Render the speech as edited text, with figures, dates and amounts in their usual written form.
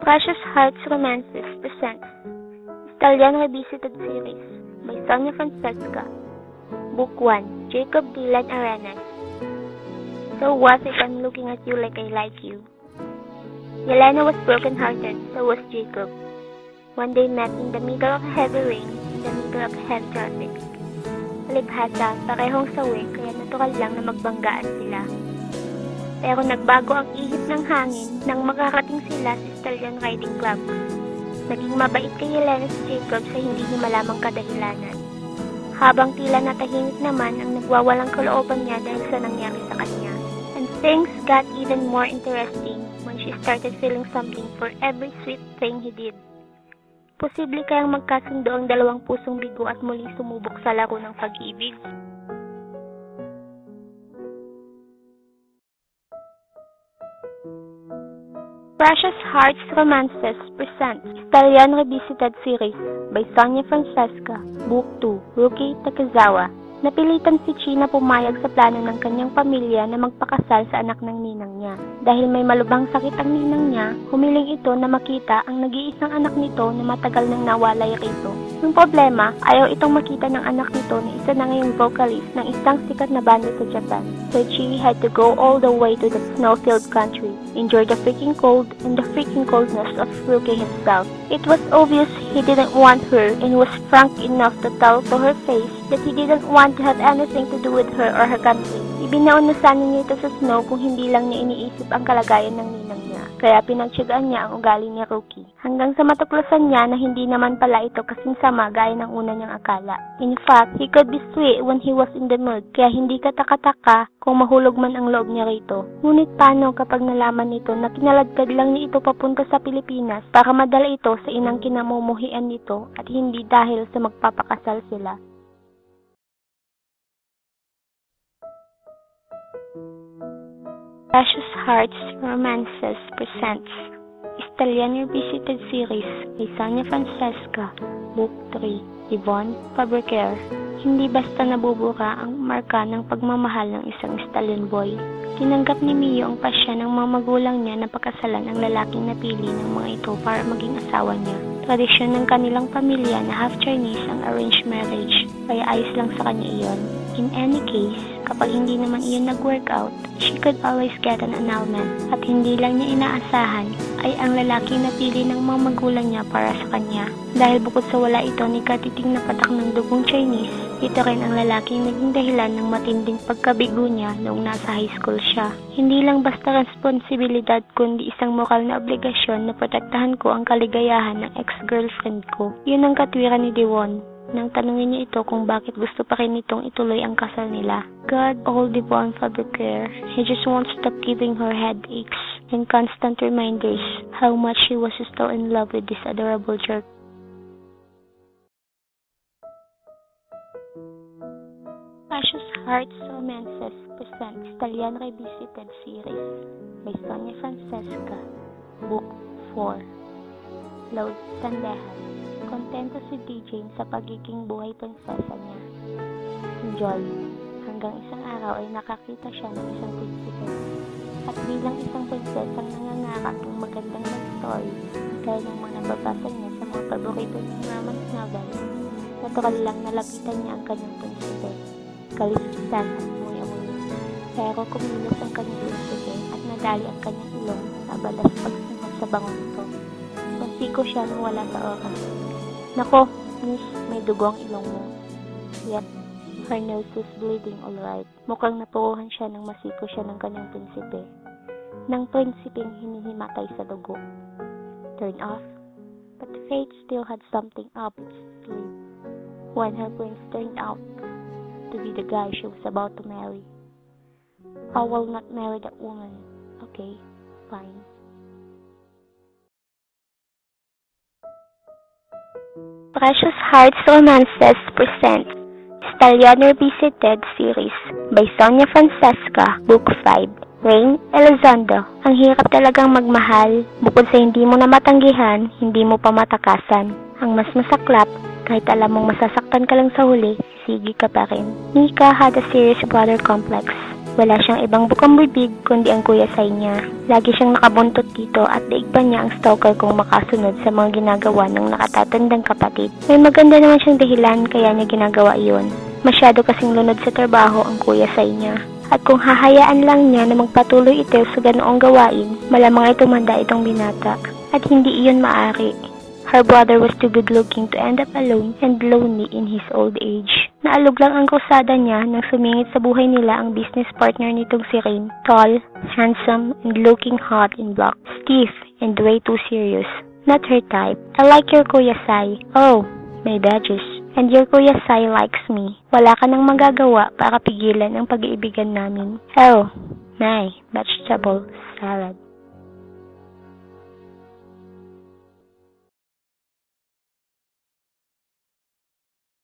Precious Hearts Romances presents Italian Revisited Series by Sonia Francesca. Book 1, Jacob Dylan Arenas. So what if I'm looking at you like I like you? Yelena was broken-hearted, so was Jacob. One day met in the middle of a heavy rain, in the middle of heavy traffic. Palibhasa, parehong sawi, kaya natural lang na magbanggaan sila. Pero nagbago ang ihip ng hangin nang makarating sila sa Stallion Riding Club. Naging mabait kay Yelena si Jacob sa hindi niya malamang kadahilanan. Habang tila natahimik naman ang nagwawalang kalooban niya dahil sa nangyari sa kanya. And things got even more interesting when she started feeling something for every sweet thing he did. Posible kayang magkasundo ang dalawang pusong bigo at muli sumubok sa laro ng pag-ibig? Precious Hearts Romances presents Italian Revisited Series by Sonia Francesca, Book 2, Ruki Takezawa. Napilitan si Chi na pumayag sa plano ng kanyang pamilya na magpakasal sa anak ng ninang niya. Dahil may malubhang sakit ang ninang niya, humiling ito na makita ang nag-iisang anak nito na matagal nang nawalay rito. Yung problema, ayaw itong makita ng anak nito na isa na ngayong vocalist ng isang sikat na banda sa Japan. So Chi had to go all the way to the snow-filled country, enjoy the freaking cold and the freaking coldness of Ruki himself. It was obvious he didn't want her and was frank enough to tell to her face that he didn't want to have anything to do with her or her country. Ibinaon na sana niya ito sa snow kung hindi lang niya iniisip ang kalagayan ng ninang niya. Kaya pinagtiyagaan niya ang ugali ni Ruki. Hanggang sa matuklasan niya na hindi naman pala ito kasing sama gaya ng una niyang akala. In fact, he could be sweet when he was in the mood, kaya hindi kataka-taka kung mahulog man ang loob niya rito. Ngunit paano kapag nalaman nito na kinaladkad lang niya ito papunta sa Pilipinas para madala ito sa inang kinamumuhian nito at hindi dahil sa magpapakasal sila? Precious Hearts Romances presents Italian Revisited Series by Sonia Francesca, Book 3, Yvonne Fabricaire. Hindi basta nabubura ang marka ng pagmamahal ng isang Stallion boy. Tinanggap ni Mio ang pasya ng mga magulang niya na pagkasalan ang lalaking napili ng mga ito para maging asawa niya. Tradisyon ng kanilang pamilya na half Chinese ang arranged marriage, kaya ayos lang sa kanya iyon. In any case, kapag hindi naman iyon nag-workout, she could always get an annulment. At hindi lang niya inaasahan ay ang lalaking napili ng mga magulang niya para sa kanya. Dahil bukod sa wala ito ni katiting na patak ng dugong Chinese, ito rin ang lalaking naging dahilan ng matinding pagkabigo niya noong nasa high school siya. Hindi lang basta responsibilidad kundi isang moral na obligasyon na protektahan ko ang kaligayahan ng ex-girlfriend ko. Yun ang katwiran ni Devon nang tanungin niya ito kung bakit gusto pa rin nitong ituloy ang kasal nila. God, old Yvonne Fabricaire, he just won't stop giving her headaches and constant reminders how much she was still in love with this adorable jerk. Precious Hearts Romances presents Italian Revisited Series by Sonia Francesca, Book 4, Load Sandehan. Kontento si DJ sa pagiging buhay prinsesa niya. Enjoy. Hanggang isang araw ay nakakita siya ng isang prinsipe. At bilang isang prinsesang nangangarap ng magandang mag-story, gaya ng mga nababasa niya sa mga paborito niyang romance novel, natural lang nalapitan niya ang kanyang prinsipe. Kaliskisan at amoy-amoy. Pero kumilos ang kanyang prinsipe at nadali ang kanyang ilong sa balas pagsunod sa bangon nito. Masiko siya nang wala sa oras. Nako, miss, may dugong ilong mo. Yep, her nose was bleeding alright. Mukhang napuruhan siya nang masiko siya ng kanyang prinsipe. Nang prinsipeng hinihimatay sa dugo. Turn off. But fate still had something up its sleeve. When her prince turned out to be the guy she was about to marry. I will not marry that woman. Okay, fine. Precious Hearts Romances presents Stallion Revisited Series by Sonia Francesca, Book 5, Rain Elizondo. Ang hirap talagang magmahal, bukod sa hindi mo na matanggihan, hindi mo pa matakasan. Ang mas masaklap, kahit alam mong masasaktan ka lang sa huli, sisigi ka pa rin. Nika had a serious brother complex. Wala siyang ibang bukang bibig kundi ang Kuya Sai niya. Lagi siyang nakabuntot dito at daig pa niya ang stalker kung makasunod sa mga ginagawa ng nakatatandang kapatid. May maganda naman siyang dahilan kaya niya ginagawa iyon. Masyado kasing lunod sa trabaho ang Kuya Sai niya. At kung hahayaan lang niya na magpatuloy ito sa ganoong gawain, malamang ay tumanda itong binata. At hindi iyon maaari. Her brother was too good looking to end up alone and lonely in his old age. Naalog lang ang kusada niya nang sumingit sa buhay nila ang business partner nitong si Rain. Tall, handsome, and looking hot in black. Stiff and way too serious. Not her type. I like your Kuya Sai. Oh, may badges. And your Kuya Sai likes me. Wala ka nang magagawa para pigilan ang pag-iibigan namin. Oh, my vegetable salad.